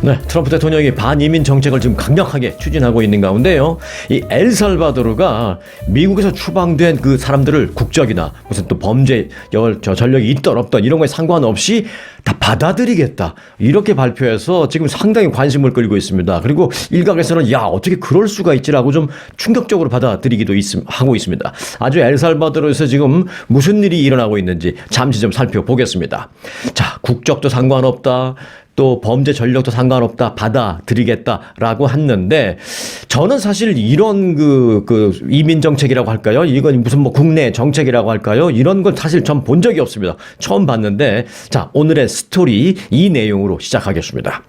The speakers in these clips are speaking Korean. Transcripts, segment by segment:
네, 트럼프 대통령이 반이민 정책을 지금 강력하게 추진하고 있는 가운데요. 이 엘살바도르가 미국에서 추방된 그 사람들을 국적이나 무슨 또 범죄 전력이 있던 없던 이런 거에 상관없이 다 받아들이겠다. 이렇게 발표해서 지금 상당히 관심을 끌고 있습니다. 그리고 일각에서는 야, 어떻게 그럴 수가 있지라고 좀 충격적으로 받아들이기도 하고 있습니다. 아주 엘살바도르에서 지금 무슨 일이 일어나고 있는지 잠시 좀 살펴보겠습니다. 자, 국적도 상관없다. 또 범죄 전력도 상관없다, 받아들이겠다라고 했는데, 저는 사실 이런 그 이민 정책이라고 할까요? 이건 무슨 뭐 국내 정책이라고 할까요? 이런 건 사실 전 본 적이 없습니다. 처음 봤는데, 자, 오늘의 스토리 이 내용으로 시작하겠습니다.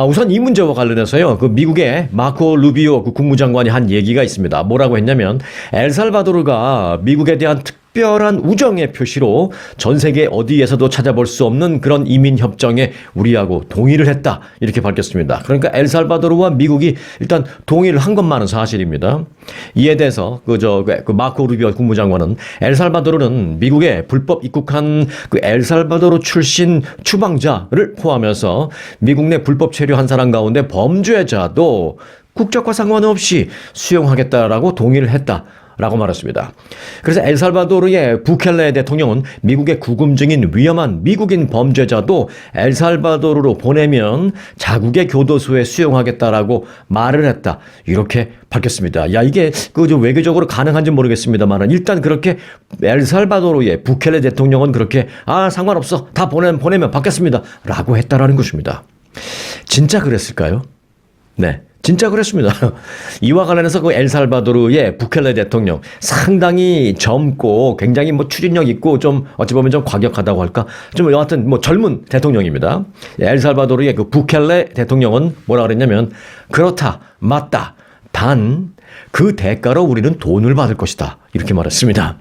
우선 이 문제와 관련해서요, 그 미국의 마코 루비오 그 국무장관이 한 얘기가 있습니다. 뭐라고 했냐면, 엘살바도르가 미국에 대한 특별한 우정의 표시로 전 세계 어디에서도 찾아볼 수 없는 그런 이민 협정에 우리하고 동의를 했다. 이렇게 밝혔습니다. 그러니까 엘살바도르와 미국이 일단 동의를 한 것만은 사실입니다. 이에 대해서 그 마코 루비오 국무장관은 엘살바도르는 미국에 불법 입국한 그 엘살바도르 출신 추방자를 포함해서 미국 내 불법 체류한 사람 가운데 범죄자도 국적과 상관없이 수용하겠다라고 동의를 했다. 라고 말했습니다. 그래서 엘살바도르의 부켈레 대통령은 미국의 구금증인 위험한 미국인 범죄자도 엘살바도르로 보내면 자국의 교도소에 수용하겠다라고 말을 했다. 이렇게 밝혔습니다. 야, 이게 외교적으로 가능한지 모르겠습니다만 일단 그렇게 엘살바도르의 부켈레 대통령은 그렇게 상관없어. 다 보내면 받겠습니다. 라고 했다라는 것입니다. 진짜 그랬을까요? 네. 진짜 그랬습니다. 이와 관련해서 그 엘살바도르의 부켈레 대통령 상당히 젊고 굉장히 뭐 추진력 있고 좀 어찌 보면 좀 과격하다고 할까? 좀 여하튼 뭐 젊은 대통령입니다. 엘살바도르의 그 부켈레 대통령은 뭐라 그랬냐면 그렇다, 맞다. 단 그 대가로 우리는 돈을 받을 것이다. 이렇게 말했습니다.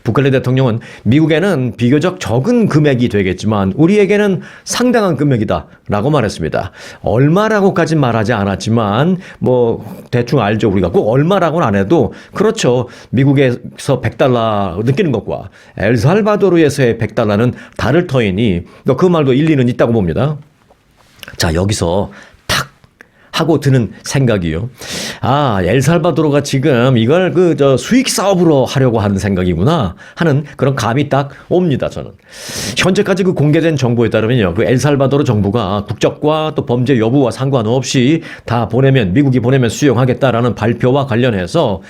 부켈레 대통령은 미국에는 비교적 적은 금액이 되겠지만 우리에게는 상당한 금액이다 라고 말했습니다. 얼마라고까지 말하지 않았지만 뭐 대충 알죠. 우리가 꼭 얼마라고는 안 해도 그렇죠. 미국에서 $100 느끼는 것과 엘살바도르에서의 $100는 다를 터이니 그 말도 일리는 있다고 봅니다. 자, 여기서 하고 드는 생각이요. 엘살바도르가 지금 이걸 수익 사업으로 하려고 하는 생각이구나 하는 그런 감이 딱 옵니다, 저는. 현재까지 그 공개된 정보에 따르면요. 그 엘살바도르 정부가 국적과 또 범죄 여부와 상관없이 다 미국이 보내면 수용하겠다라는 발표와 관련해서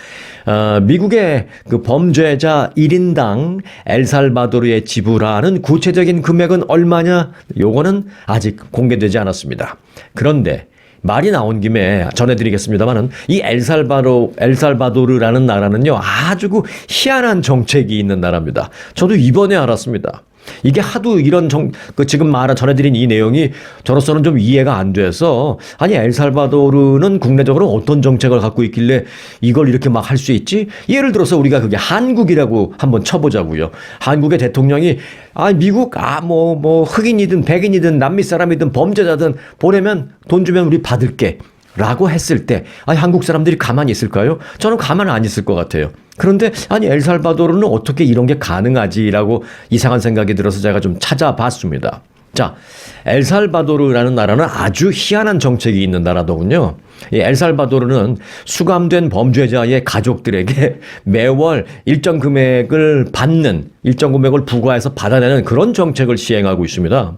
미국의 그 범죄자 1인당 엘살바도르에 지불하는 구체적인 금액은 얼마냐? 요거는 아직 공개되지 않았습니다. 그런데 말이 나온 김에 전해드리겠습니다만은 이 엘살바도르라는 나라는요 아주 그 희한한 정책이 있는 나라입니다. 저도 이번에 알았습니다. 이게 하도 이런 지금 전해드린 이 내용이 저로서는 좀 이해가 안 돼서 엘살바도르는 국내적으로 어떤 정책을 갖고 있길래 이걸 이렇게 막 할 수 있지? 예를 들어서 우리가 그게 한국이라고 한번 쳐보자고요. 한국의 대통령이 미국 뭐 흑인이든 백인이든 남미 사람이든 범죄자든 보내면 돈 주면 우리 받을게. 라고 했을 때 한국 사람들이 가만히 있을까요? 저는 가만 안 있을 것 같아요. 그런데 엘살바도르는 어떻게 이런 게 가능하지라고 이상한 생각이 들어서 제가 좀 찾아봤습니다. 자, 엘살바도르라는 나라는 아주 희한한 정책이 있는 나라더군요. 이 엘살바도르는 수감된 범죄자의 가족들에게 매월 일정 금액을 부과해서 받아내는 그런 정책을 시행하고 있습니다.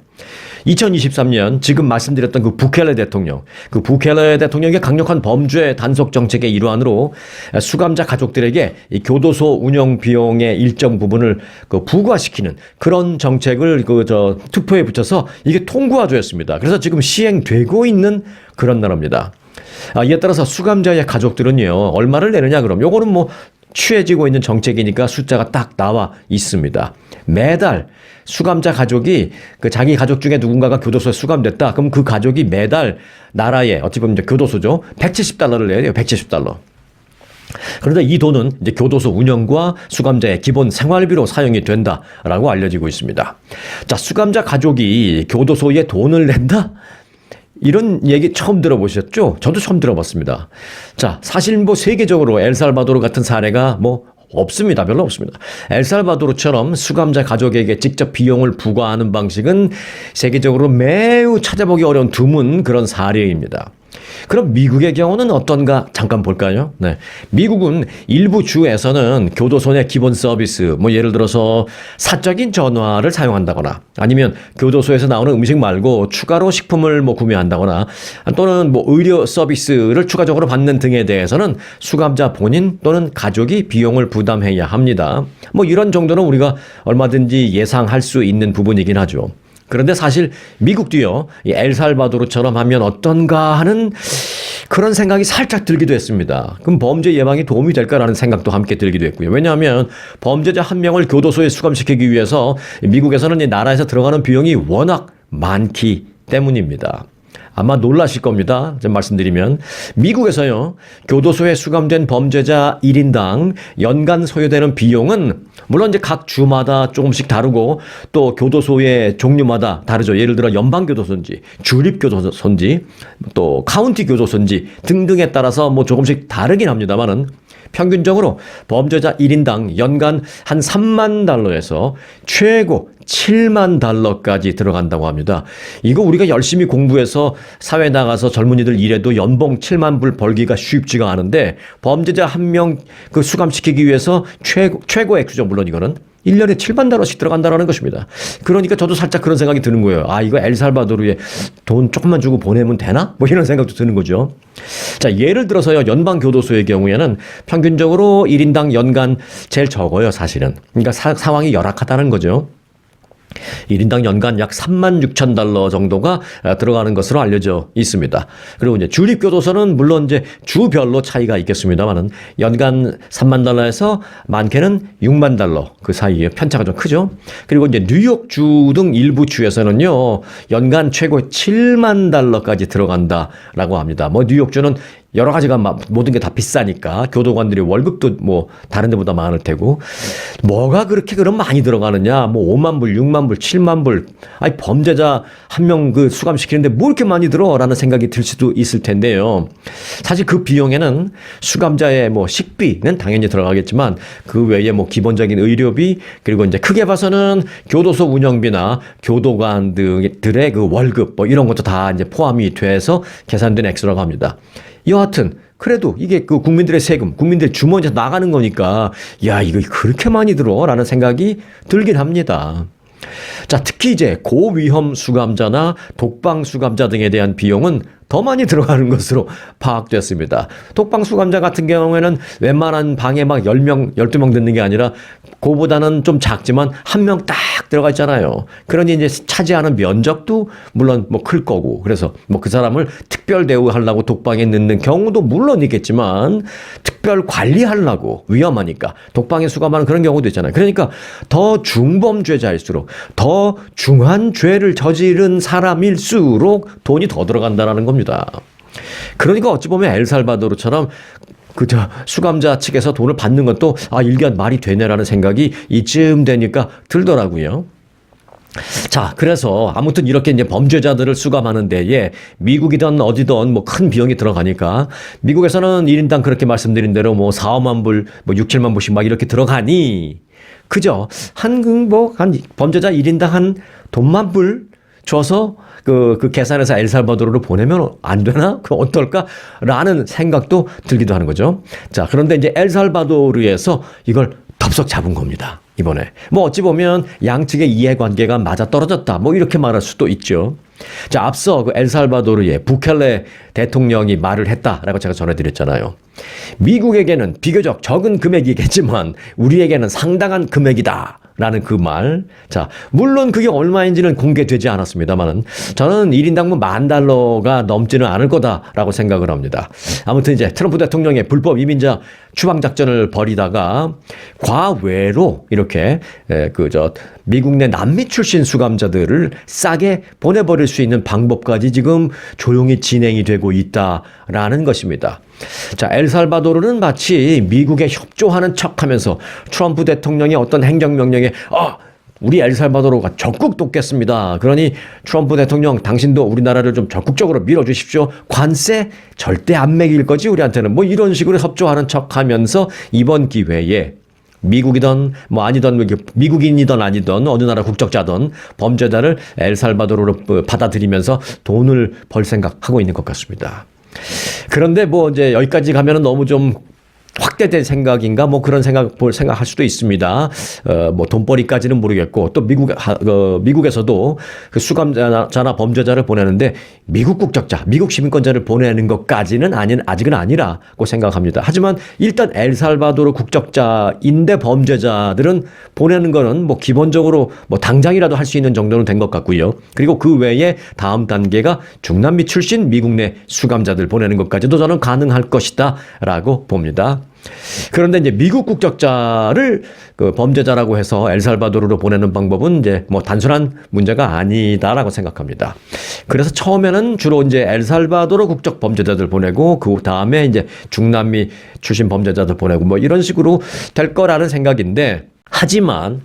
2023년 지금 말씀드렸던 그 부켈레 대통령의 강력한 범죄 단속 정책의 일환으로 수감자 가족들에게 이 교도소 운영 비용의 일정 부분을 부과시키는 그런 정책을 특보에 붙여서 이게 통과되었습니다. 그래서 지금 시행되고 있는 그런 나라입니다. 이에 따라서 수감자의 가족들은요 얼마를 내느냐 그럼 요거는 뭐 취해지고 있는 정책이니까 숫자가 딱 나와 있습니다. 매달 수감자 가족이 자기 가족 중에 누군가가 교도소에 수감됐다. 그럼 그 가족이 매달 나라에 어찌 보면 교도소죠. $170를 내야 돼요. $170. 그런데 이 돈은 이제 교도소 운영과 수감자의 기본 생활비로 사용이 된다라고 알려지고 있습니다. 자, 수감자 가족이 교도소에 돈을 낸다? 이런 얘기 처음 들어보셨죠? 저도 처음 들어봤습니다. 자, 사실 뭐 세계적으로 엘살바도르 같은 사례가 뭐 없습니다. 별로 없습니다. 엘살바도르처럼 수감자 가족에게 직접 비용을 부과하는 방식은 세계적으로 매우 찾아보기 어려운 드문 그런 사례입니다. 그럼 미국의 경우는 어떤가 잠깐 볼까요? 네. 미국은 일부 주에서는 교도소 내 기본 서비스, 뭐 예를 들어서 사적인 전화를 사용한다거나 아니면 교도소에서 나오는 음식 말고 추가로 식품을 뭐 구매한다거나 또는 뭐 의료 서비스를 추가적으로 받는 등에 대해서는 수감자 본인 또는 가족이 비용을 부담해야 합니다. 뭐 이런 정도는 우리가 얼마든지 예상할 수 있는 부분이긴 하죠. 그런데 사실 미국도요, 이 엘살바도르처럼 하면 어떤가 하는 그런 생각이 살짝 들기도 했습니다. 그럼 범죄 예방에 도움이 될까라는 생각도 함께 들기도 했고요. 왜냐하면 범죄자 한 명을 교도소에 수감시키기 위해서 미국에서는 이 나라에서 들어가는 비용이 워낙 많기 때문입니다. 아마 놀라실 겁니다. 좀 말씀드리면 미국에서요. 교도소에 수감된 범죄자 1인당 연간 소요되는 비용은 물론 이제 각 주마다 조금씩 다르고 또 교도소의 종류마다 다르죠. 예를 들어 연방교도소인지 주립교도소인지 또 카운티 교도소인지 등등에 따라서 뭐 조금씩 다르긴 합니다만은 평균적으로 범죄자 1인당 연간 한 3만 달러에서 최고 7만 달러까지 들어간다고 합니다. 이거 우리가 열심히 공부해서 사회 나가서 젊은이들 일해도 연봉 7만 불 벌기가 쉽지가 않은데 범죄자 한 명 그 수감시키기 위해서 최고 액수죠. 물론 이거는 1년에 7만 달러씩 들어간다는 것입니다. 그러니까 저도 살짝 그런 생각이 드는 거예요. 아, 이거 엘살바도르에 돈 조금만 주고 보내면 되나? 뭐 이런 생각도 드는 거죠. 자, 예를 들어서요. 연방교도소의 경우에는 평균적으로 1인당 연간 제일 적어요, 사실은. 그러니까 상황이 열악하다는 거죠. 1인당 연간 약 3만 6천 달러 정도가 들어가는 것으로 알려져 있습니다. 그리고 이제 주립교도소는 물론 이제 주별로 차이가 있겠습니다만은 연간 3만 달러에서 많게는 6만 달러 그 사이에 편차가 좀 크죠. 그리고 이제 뉴욕주 등 일부 주에서는요, 연간 최고 7만 달러까지 들어간다라고 합니다. 뭐 뉴욕주는 여러 가지가 모든 게 다 비싸니까 교도관들이 월급도 뭐 다른 데보다 많을 테고 뭐가 그렇게 그럼 많이 들어가느냐 뭐 5만 불, 6만 불, 7만 불 아니 범죄자 한 명 그 수감시키는데 뭐 이렇게 많이 들어라는 생각이 들 수도 있을 텐데요. 사실 그 비용에는 수감자의 뭐 식비는 당연히 들어가겠지만 그 외에 뭐 기본적인 의료비 그리고 이제 크게 봐서는 교도소 운영비나 교도관 등들의 그 월급 뭐 이런 것도 다 이제 포함이 돼서 계산된 액수라고 합니다. 여하튼 그래도 이게 그 국민들의 세금, 국민들의 주머니에서 나가는 거니까 야 이거 그렇게 많이 들어라는 생각이 들긴 합니다. 자, 특히 이제 고위험 수감자나 독방 수감자 등에 대한 비용은 더 많이 들어가는 것으로 파악됐습니다. 독방 수감자 같은 경우에는 웬만한 방에 막 10명, 12명 듣는 게 아니라 그보다는 좀 작지만 한 명 딱 들어가 있잖아요. 그러니 이제 차지하는 면적도 물론 뭐 클 거고 그래서 뭐 그 사람을 특별 대우하려고 독방에 넣는 경우도 물론 있겠지만 특별 관리하려고 위험하니까 독방에 수감하는 그런 경우도 있잖아요. 그러니까 더 중범죄자일수록 더 중한 죄를 저지른 사람일수록 돈이 더 들어간다는 겁니다. 그러니까 어찌 보면 엘살바도르처럼 그저 수감자 측에서 돈을 받는 것도 아 일견 말이 되네라는 생각이 이쯤 되니까 들더라고요. 자, 그래서 아무튼 이렇게 이제 범죄자들을 수감하는 데에 미국이든 어디든 뭐 큰 비용이 들어가니까 미국에서는 1인당 그렇게 말씀드린 대로 뭐 4, 5만 불, 뭐 6, 7만 불씩 막 이렇게 들어가니 그죠? 한 범죄자 1인당 한 돈만 불 줘서 그 계산해서 엘살바도르로 보내면 안 되나? 그 어떨까? 라는 생각도 들기도 하는 거죠. 자, 그런데 이제 엘살바도르에서 이걸 덥석 잡은 겁니다. 이번에. 뭐 어찌 보면 양측의 이해관계가 맞아 떨어졌다. 뭐 이렇게 말할 수도 있죠. 자, 앞서 그 엘살바도르의 부켈레 대통령이 말을 했다라고 제가 전해드렸잖아요. 미국에게는 비교적 적은 금액이겠지만 우리에게는 상당한 금액이다. 라는 그 말. 자, 물론 그게 얼마인지는 공개되지 않았습니다만은 저는 1인당 뭐 $10,000가 넘지는 않을 거다라고 생각을 합니다. 아무튼 이제 트럼프 대통령의 불법 이민자 추방작전을 벌이다가 과외로 이렇게 미국 내 남미 출신 수감자들을 싸게 보내버릴 수 있는 방법까지 지금 조용히 진행이 되고 있다라는 것입니다. 자, 엘살바도르는 마치 미국에 협조하는 척하면서 트럼프 대통령의 어떤 행정명령에 우리 엘살바도르가 적극 돕겠습니다. 그러니 트럼프 대통령 당신도 우리나라를 좀 적극적으로 밀어주십시오. 관세 절대 안 매길 거지 우리한테는. 뭐 이런 식으로 협조하는 척하면서 이번 기회에 미국이든 뭐 아니든 미국인이든 아니든 어느 나라 국적자든 범죄자를 엘살바도르로 받아들이면서 돈을 벌 생각하고 있는 것 같습니다. 그런데 뭐 이제 여기까지 가면은 너무 좀 확대된 생각인가 뭐 그런 생각할 수도 있습니다. 뭐 돈벌이까지는 모르겠고 또 미국에서도 그 수감자나 범죄자를 보내는데 미국 국적자, 미국 시민권자를 보내는 것까지는 아직은 아니라고 생각합니다. 하지만 일단 엘살바도르 국적자인데 범죄자들은 보내는 거는 뭐 기본적으로 뭐 당장이라도 할 수 있는 정도는 된 것 같고요. 그리고 그 외에 다음 단계가 중남미 출신 미국 내 수감자들 보내는 것까지도 저는 가능할 것이다라고 봅니다. 그런데 이제 미국 국적자를 그 범죄자라고 해서 엘살바도르로 보내는 방법은 이제 뭐 단순한 문제가 아니다라고 생각합니다. 그래서 처음에는 주로 이제 엘살바도르 국적 범죄자들 보내고 그 다음에 이제 중남미 출신 범죄자들 보내고 뭐 이런 식으로 될 거라는 생각인데 하지만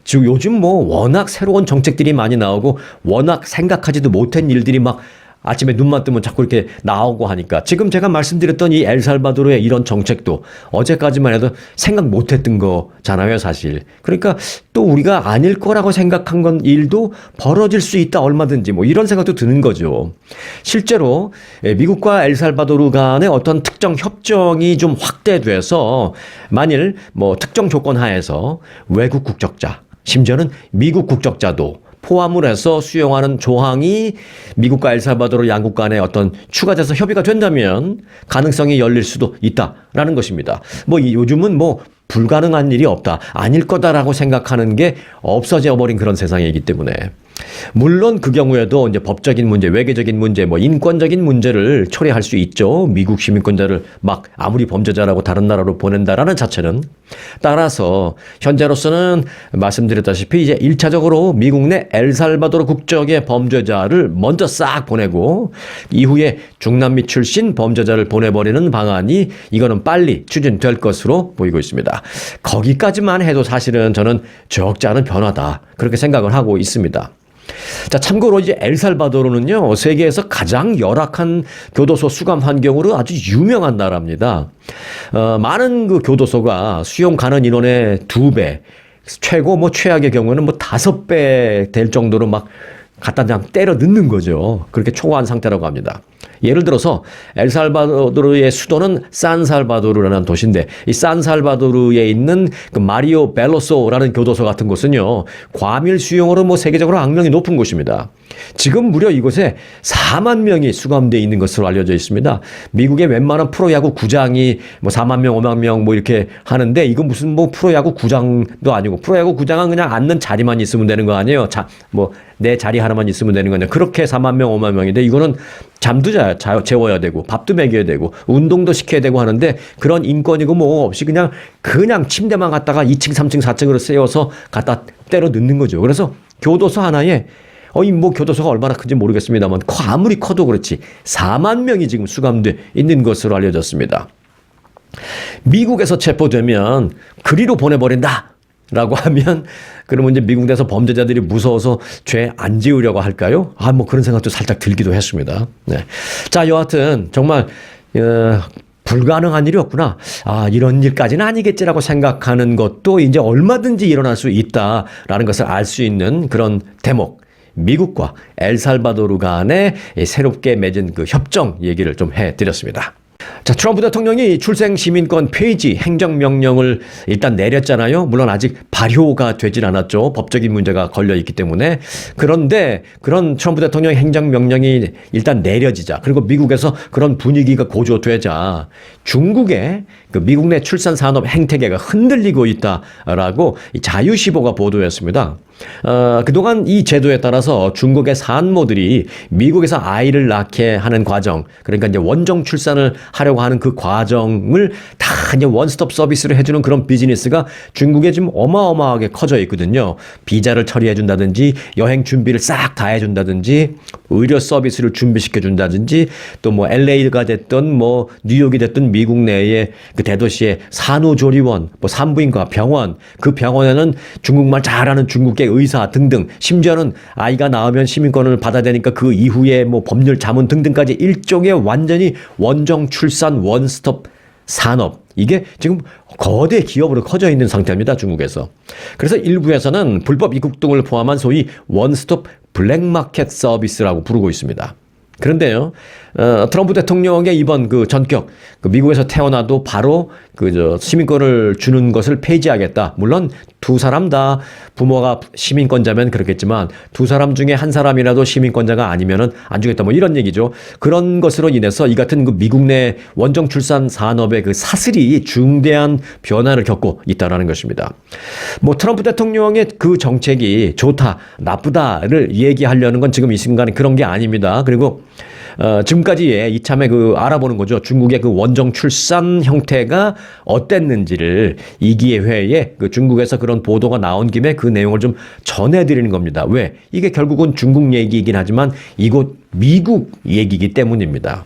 지금 요즘 뭐 워낙 새로운 정책들이 많이 나오고 워낙 생각하지도 못한 일들이 막 아침에 눈만 뜨면 자꾸 이렇게 나오고 하니까 지금 제가 말씀드렸던 이 엘살바도르의 이런 정책도 어제까지만 해도 생각 못했던 거잖아요, 사실. 그러니까 또 우리가 아닐 거라고 생각한 건 일도 벌어질 수 있다, 얼마든지 뭐 이런 생각도 드는 거죠. 실제로 미국과 엘살바도르 간의 어떤 특정 협정이 좀 확대돼서 만일 뭐 특정 조건 하에서 외국 국적자, 심지어는 미국 국적자도 포함을 해서 수용하는 조항이 미국과 엘살바도르 양국 간에 어떤 추가돼서 협의가 된다면 가능성이 열릴 수도 있다라는 것입니다. 뭐 요즘은 뭐 불가능한 일이 없다, 아닐 거다라고 생각하는 게 없어져 버린 그런 세상이기 때문에 물론 그 경우에도 이제 법적인 문제, 외교적인 문제, 뭐 인권적인 문제를 초래할 수 있죠. 미국 시민권자를 막 아무리 범죄자라고 다른 나라로 보낸다라는 자체는. 따라서 현재로서는 말씀드렸다시피 이제 1차적으로 미국 내 엘살바도르 국적의 범죄자를 먼저 싹 보내고 이후에 중남미 출신 범죄자를 보내버리는 방안이 이거는 빨리 추진될 것으로 보이고 있습니다. 거기까지만 해도 사실은 저는 적지 않은 변화다, 그렇게 생각을 하고 있습니다. 자, 참고로 이제 엘살바도르는요, 세계에서 가장 열악한 교도소 수감 환경으로 아주 유명한 나라입니다. 많은 그 교도소가 수용 가능 인원의 2배, 최고 뭐 최악의 경우는 뭐 5배 될 정도로 막 갖다 그냥 때려 넣는 거죠. 그렇게 초과한 상태라고 합니다. 예를 들어서 엘살바도르의 수도는 산살바도르라는 도시인데 이 산살바도르에 있는 그 마리오 벨로소라는 교도소 같은 곳은요, 과밀 수용으로 뭐 세계적으로 악명이 높은 곳입니다. 지금 무려 이곳에 4만 명이 수감되어 있는 것으로 알려져 있습니다. 미국의 웬만한 프로야구 구장이 뭐 4만 명, 5만 명 뭐 이렇게 하는데 이건 무슨 뭐 프로야구 구장도 아니고, 프로야구 구장은 그냥 앉는 자리만 있으면 되는 거 아니에요. 뭐 내 자리 하나만 있으면 되는 거 아니에요. 그렇게 4만 명, 5만 명인데 이거는 잠도 재워야 되고 밥도 먹여야 되고 운동도 시켜야 되고 하는데 그런 인권이고 뭐 없이 그냥 침대만 갖다가 2층, 3층, 4층으로 세워서 갖다 때려 넣는 거죠. 그래서 교도소 하나에 뭐 교도소가 얼마나 큰지 모르겠습니다만 아무리 커도 그렇지 4만 명이 지금 수감돼 있는 것으로 알려졌습니다. 미국에서 체포되면 그리로 보내버린다 라고 하면 그러면 이제 미국 내에서 범죄자들이 무서워서 죄 안 지으려고 할까요? 뭐 그런 생각도 살짝 들기도 했습니다. 네. 자, 여하튼 정말 불가능한 일이 없구나. 이런 일까지는 아니겠지라고 생각하는 것도 이제 얼마든지 일어날 수 있다라는 것을 알 수 있는 그런 대목. 미국과 엘살바도르 간에 새롭게 맺은 그 협정 얘기를 좀 해드렸습니다. 자, 트럼프 대통령이 출생 시민권 폐지 행정명령을 일단 내렸잖아요. 물론 아직 발효가 되질 않았죠. 법적인 문제가 걸려 있기 때문에. 그런데 그런 트럼프 대통령 행정명령이 일단 내려지자, 그리고 미국에서 그런 분위기가 고조되자 중국의 그 미국 내 출산 산업 행태계가 흔들리고 있다라고 자유시보가 보도했습니다. 그동안 이 제도에 따라서 중국의 산모들이 미국에서 아이를 낳게 하는 과정, 그러니까 이제 원정 출산을 하려고 하는 그 과정을 다 이제 원스톱 서비스를 해주는 그런 비즈니스가 중국에 지금 어마어마하게 커져 있거든요. 비자를 처리해 준다든지, 여행 준비를 싹 다 해준다든지, 의료 서비스를 준비시켜 준다든지, 또 뭐 LA가 됐든 뭐 뉴욕이 됐든 미국 내의 그 대도시의 산후조리원, 뭐 산부인과 병원, 그 병원에는 중국말 잘하는 중국계 의사 등등, 심지어는 아이가 낳으면 시민권을 받아야 되니까 그 이후에 뭐 법률 자문 등등까지 일종의 완전히 원정 출산 원스톱 산업 이게 지금 거대 기업으로 커져 있는 상태입니다. 중국에서. 그래서 일부에서는 불법 입국 등을 포함한 소위 원스톱 블랙마켓 서비스라고 부르고 있습니다. 그런데요, 트럼프 대통령의 이번 그 전격, 미국에서 태어나도 바로 시민권을 주는 것을 폐지하겠다. 물론 두 사람 다 부모가 시민권자면 그렇겠지만 두 사람 중에 한 사람이라도 시민권자가 아니면은 안 주겠다. 뭐 이런 얘기죠. 그런 것으로 인해서 이 같은 그 미국 내 원정 출산 산업의 그 사슬이 중대한 변화를 겪고 있다라는 것입니다. 뭐 트럼프 대통령의 그 정책이 좋다, 나쁘다를 얘기하려는 건 지금 이 순간에 그런 게 아닙니다. 그리고 지금까지의 이참에 알아보는 거죠. 중국의 그 원정 출산 형태가 어땠는지를 이 기회에 중국에서 그런 보도가 나온 김에 그 내용을 좀 전해드리는 겁니다. 왜? 이게 결국은 중국 얘기이긴 하지만 이곳 미국 얘기이기 때문입니다.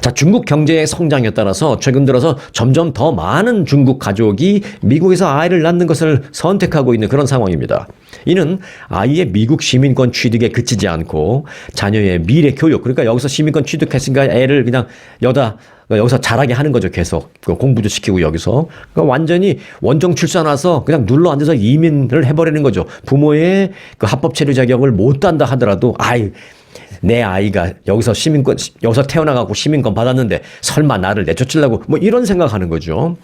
자, 중국 경제의 성장에 따라서 최근 들어서 점점 더 많은 중국 가족이 미국에서 아이를 낳는 것을 선택하고 있는 그런 상황입니다. 이는 아이의 미국 시민권 취득에 그치지 않고 자녀의 미래 교육, 그러니까 여기서 시민권 취득했으니까 애를 그냥 여기서 자라게 하는 거죠. 계속 공부도 시키고 여기서 그러니까 완전히 원정 출산 와서 그냥 눌러 앉아서 이민을 해버리는 거죠. 부모의 그 합법 체류 자격을 못 딴다 하더라도 내 아이가 여기서 태어나가고 시민권 받았는데 설마 나를 내쫓으려고 뭐 이런 생각하는 거죠.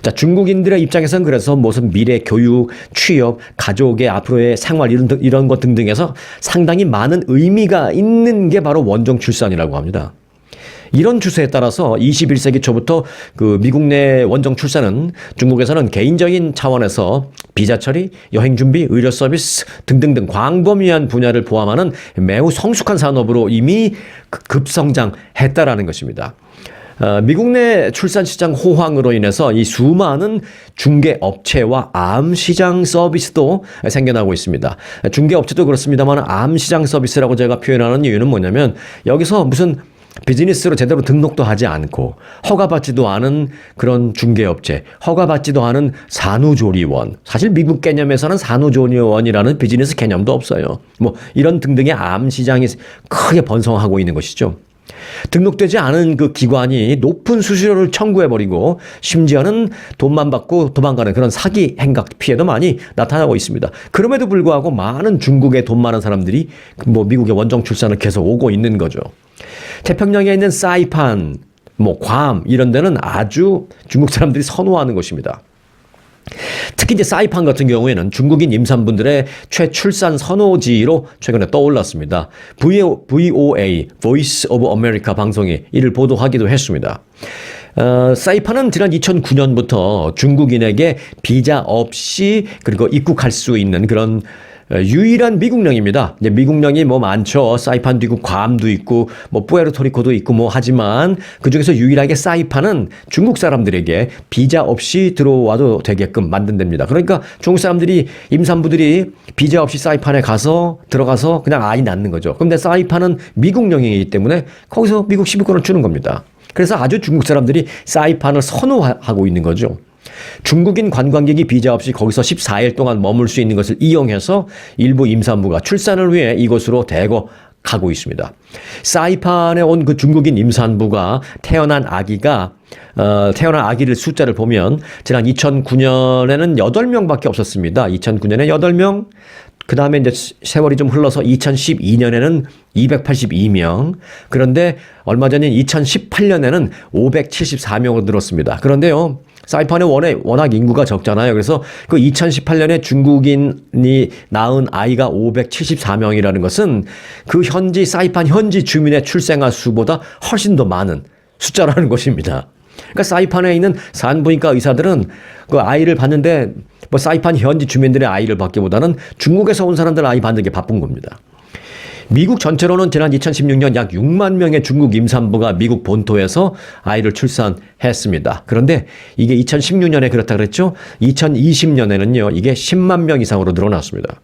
자, 중국인들의 입장에서는 그래서 무슨 미래 교육, 취업, 가족의 앞으로의 생활 이런 것 등등에서 상당히 많은 의미가 있는 게 바로 원정 출산이라고 합니다. 이런 추세에 따라서 21세기 초부터 미국 내 원정 출산은 중국에서는 개인적인 차원에서 비자 처리, 여행 준비, 의료 서비스 등등등 광범위한 분야를 포함하는 매우 성숙한 산업으로 이미 급성장했다라는 것입니다. 미국 내 출산 시장 호황으로 인해서 이 수많은 중개업체와 암시장 서비스도 생겨나고 있습니다. 중개업체도 그렇습니다만 암시장 서비스라고 제가 표현하는 이유는 뭐냐면 여기서 무슨 비즈니스로 제대로 등록도 하지 않고 허가받지도 않은 그런 중개업체, 허가받지도 않은 산후조리원, 사실 미국 개념에서는 산후조리원이라는 비즈니스 개념도 없어요. 뭐 이런 등등의 암시장이 크게 번성하고 있는 것이죠. 등록되지 않은 그 기관이 높은 수수료를 청구해버리고 심지어는 돈만 받고 도망가는 그런 사기 행각 피해도 많이 나타나고 있습니다. 그럼에도 불구하고 많은 중국에 돈 많은 사람들이 미국의 원정 출산을 계속 오고 있는 거죠. 태평양에 있는 사이판, 괌 이런 데는 아주 중국 사람들이 선호하는 곳입니다. 특히 이제 사이판 같은 경우에는 중국인 임산부들의 최출산 선호지로 최근에 떠올랐습니다. VOA, Voice of America 방송이 이를 보도하기도 했습니다. 사이판은 지난 2009년부터 중국인에게 비자 없이 그리고 입국할 수 있는 그런 유일한 미국령입니다. 미국령이 많죠. 사이판도 있고 괌도 있고 푸에르토리코도 있고 하지만 그중에서 유일하게 사이판은 중국 사람들에게 비자 없이 들어와도 되게끔 만든 데입니다. 그러니까 중국 사람들이 임산부들이 비자 없이 사이판에 들어가서 그냥 아이 낳는 거죠. 그런데 사이판은 미국령이기 때문에 거기서 미국 시민권을 주는 겁니다. 그래서 아주 중국 사람들이 사이판을 선호하고 있는 거죠. 중국인 관광객이 비자 없이 거기서 14일 동안 머물 수 있는 것을 이용해서 일부 임산부가 출산을 위해 이곳으로 대거 가고 있습니다. 사이판에 온 그 중국인 임산부가 태어난 아기를 숫자를 보면 지난 2009년에는 8명밖에 없었습니다. 2009년에 8명, 그 다음에 이제 세월이 좀 흘러서 2012년에는 282명, 그런데 얼마 전인 2018년에는 574명으로 늘었습니다. 그런데요, 사이판에 워낙 인구가 적잖아요. 그래서 그 2018년에 중국인이 낳은 아이가 574명이라는 것은 그 사이판 현지 주민의 출생아 수보다 훨씬 더 많은 숫자라는 것입니다. 그러니까 사이판에 있는 산부인과 의사들은 그 아이를 봤는데 사이판 현지 주민들의 아이를 받기보다는 중국에서 온 사람들 아이 받는 게 바쁜 겁니다. 미국 전체로는 지난 2016년 약 6만 명의 중국 임산부가 미국 본토에서 아이를 출산했습니다. 그런데 이게 2016년에 그렇다 그랬죠? 2020년에는요, 이게 10만 명 이상으로 늘어났습니다.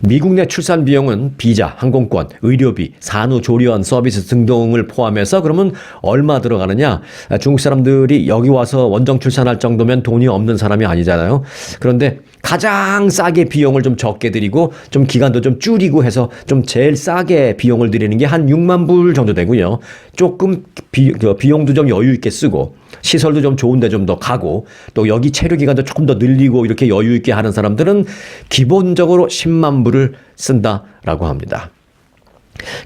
미국 내 출산 비용은 비자, 항공권, 의료비, 산후조리원 서비스 등등을 포함해서 그러면 얼마 들어가느냐? 중국 사람들이 여기 와서 원정 출산할 정도면 돈이 없는 사람이 아니잖아요. 그런데 가장 싸게 비용을 좀 적게 들이고 좀 기간도 좀 줄이고 해서 좀 제일 싸게 비용을 들이는 게 한 6만 불 정도 되고요. 조금 비용도 좀 여유 있게 쓰고 시설도 좀 좋은 데 좀 더 가고 또 여기 체류 기간도 조금 더 늘리고 이렇게 여유 있게 하는 사람들은 기본적으로 10만 불을 쓴다라고 합니다.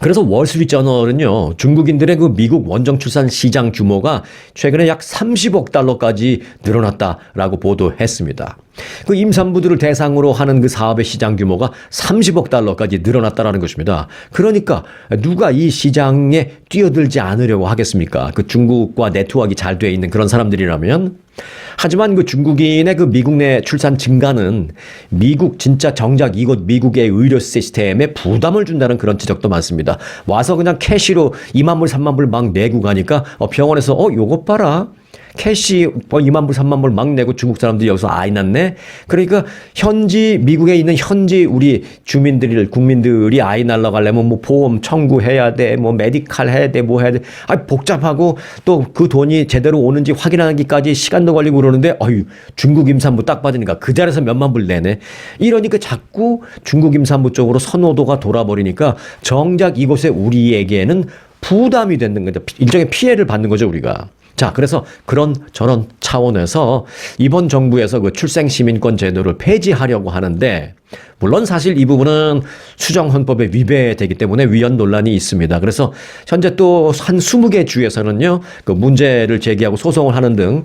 그래서 월스트리트저널은요, 중국인들의 그 미국 원정 출산 시장 규모가 최근에 약 30억 달러까지 늘어났다라고 보도했습니다. 그 임산부들을 대상으로 하는 그 사업의 시장 규모가 30억 달러까지 늘어났다라는 것입니다. 그러니까 누가 이 시장에 뛰어들지 않으려고 하겠습니까? 그 중국과 네트워크가 잘 돼 있는 그런 사람들이라면. 하지만 그 중국인의 그 미국 내 출산 증가는 미국 진짜 정작 이곳 미국의 의료 시스템에 부담을 준다는 그런 지적도 많습니다. 와서 그냥 캐시로 2만 불, 3만 불 막 내고 가니까 병원에서 요것 봐라. 캐시 2만 불, 3만 불 막 내고 중국 사람들이 여기서 아이 낳네. 그러니까 현지 미국에 있는 현지 우리 국민들이 아이 낳으러 가려면 뭐 보험 청구해야 돼, 뭐 메디칼 해야 돼, 뭐 해야 돼. 복잡하고 또 그 돈이 제대로 오는지 확인하기까지 시간도 걸리고 그러는데 중국 임산부 딱 받으니까 그 자리에서 몇만 불 내네. 이러니까 자꾸 중국 임산부 쪽으로 선호도가 돌아버리니까 정작 이곳에 우리에게는 부담이 되는 거죠. 일종의 피해를 받는 거죠, 우리가. 자, 그래서 그런 저런 차원에서 이번 정부에서 그 출생시민권 제도를 폐지하려고 하는데, 물론 사실 이 부분은 수정헌법에 위배되기 때문에 위헌 논란이 있습니다. 그래서 현재 또 한 20개 주에서는요, 그 문제를 제기하고 소송을 하는 등,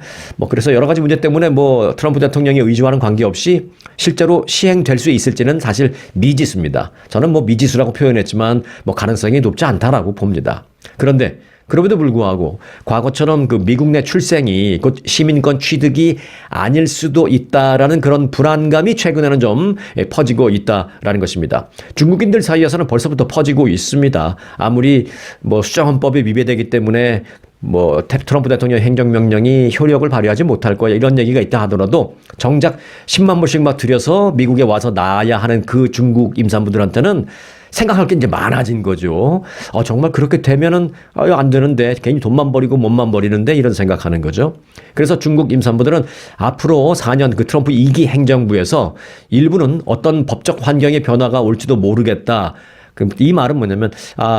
그래서 여러 가지 문제 때문에 트럼프 대통령의 의지와는 관계없이 실제로 시행될 수 있을지는 사실 미지수입니다. 저는 미지수라고 표현했지만 가능성이 높지 않다라고 봅니다. 그런데 그럼에도 불구하고 과거처럼 그 미국 내 출생이 곧 시민권 취득이 아닐 수도 있다라는 그런 불안감이 최근에는 좀 퍼지고 있다라는 것입니다. 중국인들 사이에서는 벌써부터 퍼지고 있습니다. 아무리 수정헌법이 위배되기 때문에 트럼프 대통령 행정명령이 효력을 발휘하지 못할 거야 이런 얘기가 있다 하더라도 정작 10만 불씩 막 들여서 미국에 와서 낳아야 하는 그 중국 임산부들한테는 생각할 게 이제 많아진 거죠. 정말 그렇게 되면은 안 되는데 괜히 돈만 버리고 몸만 버리는데 이런 생각하는 거죠. 그래서 중국 임산부들은 앞으로 4년 그 트럼프 2기 행정부에서 일부는 어떤 법적 환경의 변화가 올지도 모르겠다. 이 말은 뭐냐면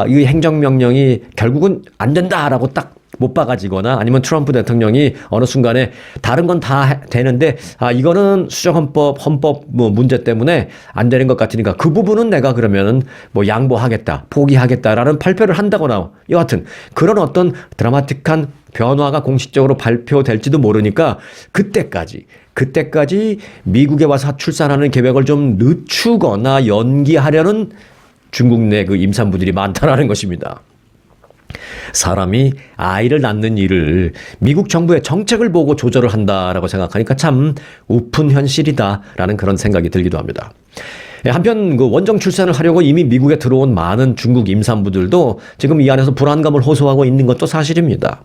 이 행정명령이 결국은 안 된다라고 딱 못 박아지거나 아니면 트럼프 대통령이 어느 순간에 다른 건 다 되는데 이거는 수정헌법 헌법 문제 때문에 안 되는 것 같으니까 그 부분은 내가 그러면은 양보하겠다 포기하겠다라는 발표를 한다거나 여하튼 그런 어떤 드라마틱한 변화가 공식적으로 발표될지도 모르니까 그때까지 미국에 와서 출산하는 계획을 좀 늦추거나 연기하려는 중국 내 그 임산부들이 많다라는 것입니다. 사람이 아이를 낳는 일을 미국 정부의 정책을 보고 조절을 한다라고 생각하니까 참 우픈 현실이다라는 그런 생각이 들기도 합니다. 한편 그 원정 출산을 하려고 이미 미국에 들어온 많은 중국 임산부들도 지금 이 안에서 불안감을 호소하고 있는 것도 사실입니다.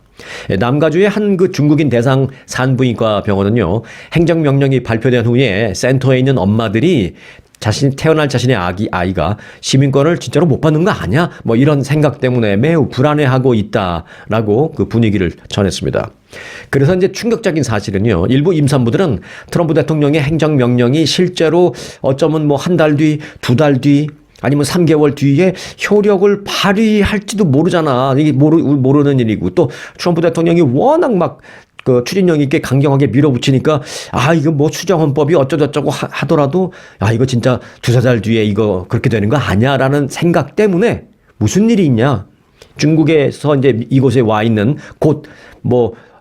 남가주의 한 그 중국인 대상 산부인과 병원은요, 행정명령이 발표된 후에 센터에 있는 엄마들이 태어날 자신의 아이가 시민권을 진짜로 못 받는 거 아니야? 이런 생각 때문에 매우 불안해하고 있다라고 그 분위기를 전했습니다. 그래서 이제 충격적인 사실은요, 일부 임산부들은 트럼프 대통령의 행정명령이 실제로 어쩌면 한 달 뒤, 2달 뒤, 아니면 3개월 뒤에 효력을 발휘할지도 모르잖아. 이게 모르는 일이고 또 트럼프 대통령이 워낙 추진력 있게 강경하게 밀어붙이니까 이거 수정헌법이 어쩌고저쩌고 하더라도 이거 진짜 2-3달 뒤에 이거 그렇게 되는 거 아니야라는 생각 때문에 무슨 일이 있냐. 중국에서 이제 이곳에 와 있는 곧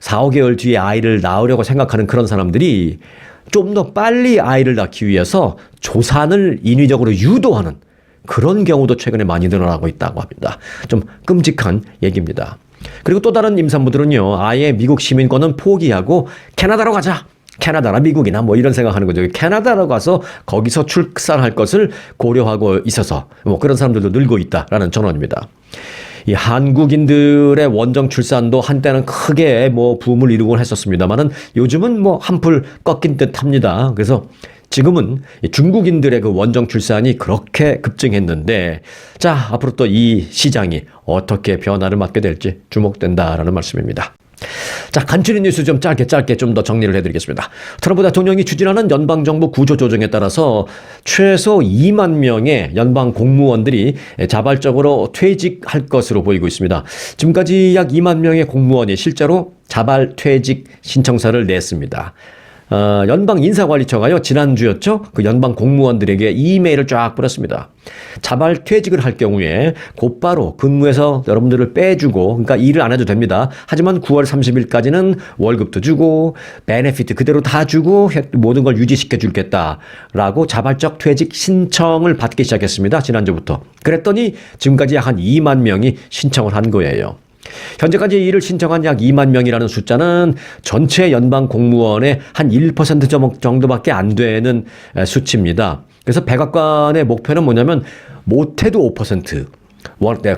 4-5개월 뒤에 아이를 낳으려고 생각하는 그런 사람들이 좀 더 빨리 아이를 낳기 위해서 조산을 인위적으로 유도하는 그런 경우도 최근에 많이 늘어나고 있다고 합니다. 좀 끔찍한 얘기입니다. 그리고 또 다른 임산부들은요, 아예 미국 시민권은 포기하고 캐나다로 가자. 캐나다나 미국이나 이런 생각하는 거죠. 캐나다로 가서 거기서 출산할 것을 고려하고 있어서 그런 사람들도 늘고 있다라는 전언입니다. 이 한국인들의 원정 출산도 한때는 크게 붐을 이루곤 했었습니다만은 요즘은 한풀 꺾인 듯 합니다. 그래서 지금은 중국인들의 그 원정 출산이 그렇게 급증했는데, 자, 앞으로 또 이 시장이 어떻게 변화를 맞게 될지 주목된다라는 말씀입니다. 자, 간추린 뉴스 좀 짧게 좀 더 정리를 해드리겠습니다. 트럼프 대통령이 추진하는 연방정부 구조조정에 따라서 최소 2만 명의 연방 공무원들이 자발적으로 퇴직할 것으로 보이고 있습니다. 지금까지 약 2만 명의 공무원이 실제로 자발 퇴직 신청서를 냈습니다. 연방 인사관리처가요, 지난주였죠? 그 연방 공무원들에게 이메일을 쫙 보냈습니다. 자발 퇴직을 할 경우에 곧바로 근무에서 여러분들을 빼주고, 그러니까 일을 안 해도 됩니다. 하지만 9월 30일까지는 월급도 주고, 베네피트 그대로 다 주고, 모든 걸 유지시켜 줄겠다라고 자발적 퇴직 신청을 받기 시작했습니다. 지난주부터. 그랬더니 지금까지 약 한 2만 명이 신청을 한 거예요. 현재까지 이를 신청한 약 2만 명이라는 숫자는 전체 연방 공무원의 한 1% 정도밖에 안 되는 수치입니다. 그래서 백악관의 목표는 뭐냐면 못해도 5%,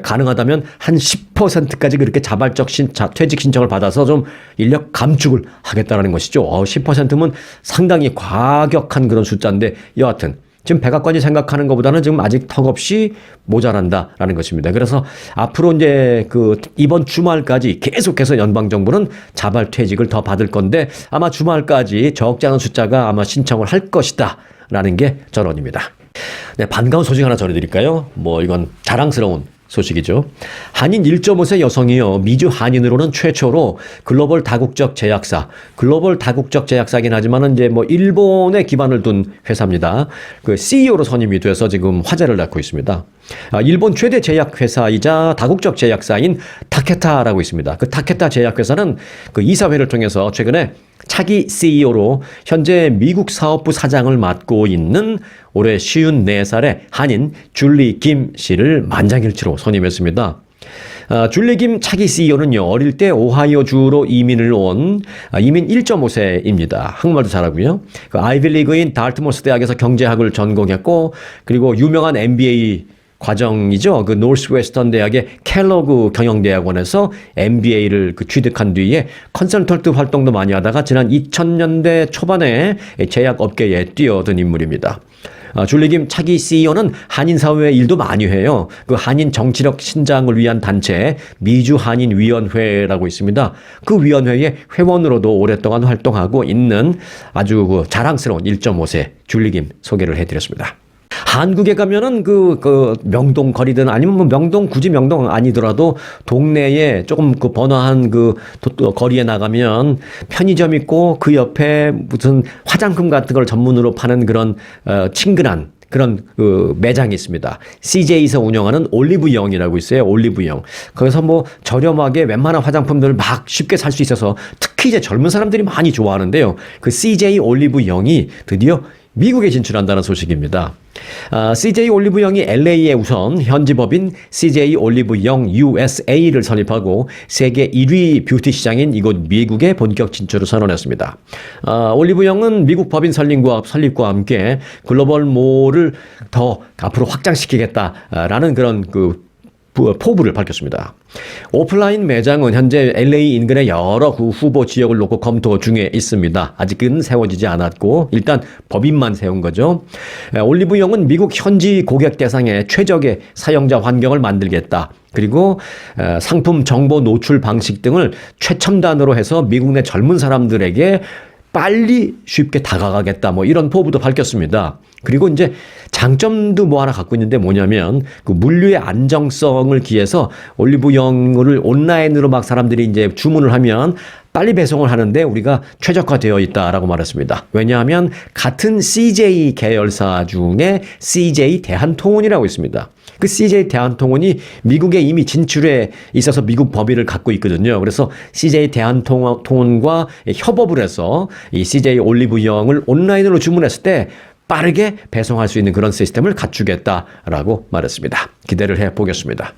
가능하다면 한 10%까지 그렇게 자발적 퇴직 신청을 받아서 좀 인력 감축을 하겠다는 것이죠. 10%면 상당히 과격한 그런 숫자인데 여하튼 지금 백악관이 생각하는 것보다는 지금 아직 턱없이 모자란다라는 것입니다. 그래서 앞으로 이제 이번 주말까지 계속해서 연방정부는 자발 퇴직을 더 받을 건데 아마 주말까지 적지 않은 숫자가 아마 신청을 할 것이다라는 게 전언입니다. 네, 반가운 소식 하나 전해드릴까요? 이건 자랑스러운 소식이죠. 한인 1.5세 여성이요, 미주 한인으로는 최초로 글로벌 다국적 제약사긴 하지만은 이제 일본에 기반을 둔 회사입니다. 그 CEO로 선임이 돼서 지금 화제를 낳고 있습니다. 일본 최대 제약회사이자 다국적 제약사인 타케타라고 있습니다. 그 타케타 제약회사는 그 이사회를 통해서 최근에 차기 CEO로 현재 미국 사업부 사장을 맡고 있는 올해 54살의 한인 줄리 김 씨를 만장일치로 선임했습니다. 줄리 김 차기 CEO는요, 어릴 때 오하이오주로 이민을 온 이민 1.5세입니다. 한국말도 잘하고요. 그 아이비리그인 달트모스 대학에서 경제학을 전공했고, 그리고 유명한 MBA 과정이죠. 그 노스웨스턴 대학의 켈로그 경영대학원에서 MBA를 취득한 뒤에 컨설턴트 활동도 많이 하다가 지난 2000년대 초반에 제약업계에 뛰어든 인물입니다. 줄리 김 차기 CEO는 한인 사회 일도 많이 해요. 그 한인 정치력 신장을 위한 단체 미주 한인 위원회라고 있습니다. 그 위원회의 회원으로도 오랫동안 활동하고 있는 아주 자랑스러운 1.5세 줄리 김 소개를 해드렸습니다. 한국에 가면은 명동 거리든 아니면 굳이 명동 아니더라도 동네에 조금 번화한 거리에 나가면 편의점 있고 그 옆에 무슨 화장품 같은 걸 전문으로 파는 그런 친근한 그런 매장이 있습니다. CJ에서 운영하는 올리브영이라고 있어요. 올리브영. 거기서 저렴하게 웬만한 화장품들을 막 쉽게 살 수 있어서 특히 이제 젊은 사람들이 많이 좋아하는데요. 그 CJ 올리브영이 드디어 미국에 진출한다는 소식입니다. CJ 올리브영이 LA에 우선 현지 법인 CJ 올리브영 USA를 설립하고 세계 1위 뷰티 시장인 이곳 미국에 본격 진출을 선언했습니다. 올리브영은 미국 법인 설립과 함께 글로벌 몰을 더 앞으로 확장시키겠다라는 그런 포부를 밝혔습니다. 오프라인 매장은 현재 LA 인근의 여러 후보 지역을 놓고 검토 중에 있습니다. 아직은 세워지지 않았고 일단 법인만 세운 거죠. 올리브영은 미국 현지 고객 대상의 최적의 사용자 환경을 만들겠다. 그리고 상품 정보 노출 방식 등을 최첨단으로 해서 미국 내 젊은 사람들에게 빨리 쉽게 다가가겠다. 이런 포부도 밝혔습니다. 그리고 이제 장점도 하나 갖고 있는데 뭐냐면 그 물류의 안정성을 기해서 올리브영을 온라인으로 막 사람들이 이제 주문을 하면 빨리 배송을 하는데 우리가 최적화되어 있다라고 말했습니다. 왜냐하면 같은 CJ 계열사 중에 CJ 대한통운이라고 있습니다. 그 CJ 대한통운이 미국에 이미 진출해 있어서 미국 법인을 갖고 있거든요. 그래서 CJ 대한통운과 협업을 해서 이 CJ 올리브영을 온라인으로 주문했을 때 빠르게 배송할 수 있는 그런 시스템을 갖추겠다라고 말했습니다. 기대를 해보겠습니다.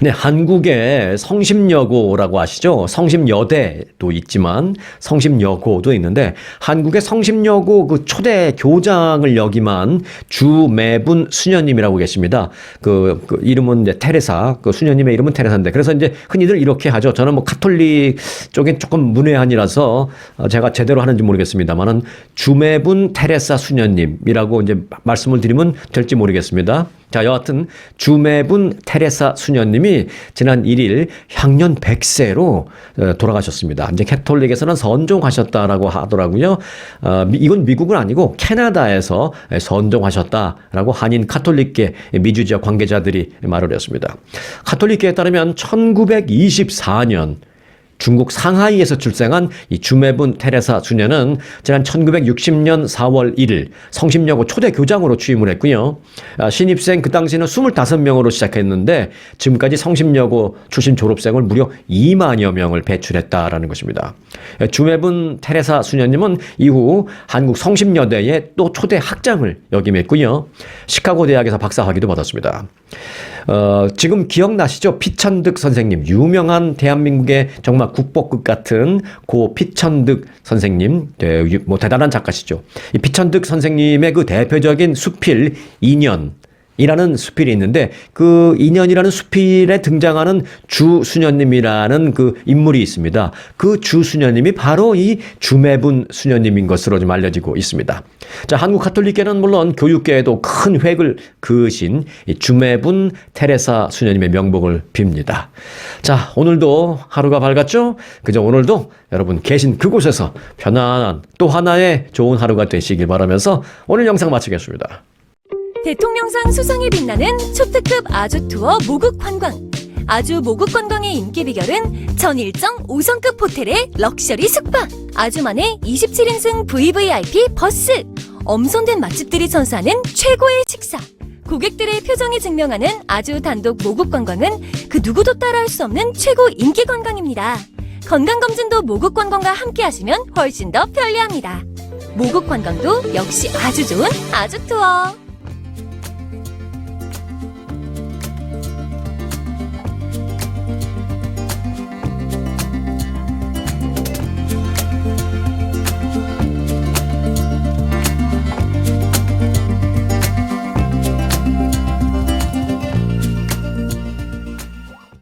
네, 한국에 성심여고라고 아시죠? 성심여대도 있지만 성심여고도 있는데 한국의 성심여고 그 초대 교장을 역임한 주매분 수녀님이라고 계십니다. 그 이름은 이제 테레사, 그 수녀님의 이름은 테레사인데 그래서 이제 흔히들 이렇게 하죠. 저는 카톨릭 쪽에 조금 문외한이라서 제가 제대로 하는지 모르겠습니다만은 주매분 테레사 수녀님이라고 이제 말씀을 드리면 될지 모르겠습니다. 자, 여하튼 주매분 테레사 수녀님이 지난 1일 향년 100세로 돌아가셨습니다. 이제 캐톨릭에서는 선종하셨다라고 하더라고요. 이건 미국은 아니고 캐나다에서 선종하셨다라고 한인 카톨릭계 미주 지역 관계자들이 말을 했습니다. 카톨릭계에 따르면 1924년 중국 상하이에서 출생한 이 주매분 테레사 수녀는 지난 1960년 4월 1일 성심여고 초대 교장으로 취임을 했고요. 신입생 그 당시는 25명으로 시작했는데 지금까지 성심여고 출신 졸업생을 무려 2만여 명을 배출했다라는 것입니다. 주매분 테레사 수녀님은 이후 한국 성심여대에 또 초대 학장을 역임했고요. 시카고 대학에서 박사학위도 받았습니다. 지금 기억나시죠? 피천득 선생님, 유명한 대한민국의 정말 국보급 같은 고 피천득 선생님, 뭐 대단한 작가시죠. 이 피천득 선생님의 그 대표적인 수필 인연이라는 수필이 있는데 그 인연이라는 수필에 등장하는 주수녀님이라는 그 인물이 있습니다. 그 주수녀님이 바로 이 주매분 수녀님인 것으로 좀 알려지고 있습니다. 자, 한국 가톨릭계는 물론 교육계에도 큰 획을 그으신 이 주매분 테레사 수녀님의 명복을 빕니다. 자, 오늘도 하루가 밝았죠? 그저 오늘도 여러분 계신 그곳에서 편안한 또 하나의 좋은 하루가 되시길 바라면서 오늘 영상 마치겠습니다. 대통령상 수상에 빛나는 초특급 아주 투어 모국 관광. 아주 모국 관광의 인기 비결은 전 일정 5성급 호텔의 럭셔리 숙박, 아주만의 27인승 VVIP 버스, 엄선된 맛집들이 선사하는 최고의 식사, 고객들의 표정이 증명하는 아주 단독 모국 관광은 그 누구도 따라할 수 없는 최고 인기 관광입니다. 건강검진도 모국 관광과 함께 하시면 훨씬 더 편리합니다. 모국 관광도 역시 아주 좋은 아주 투어.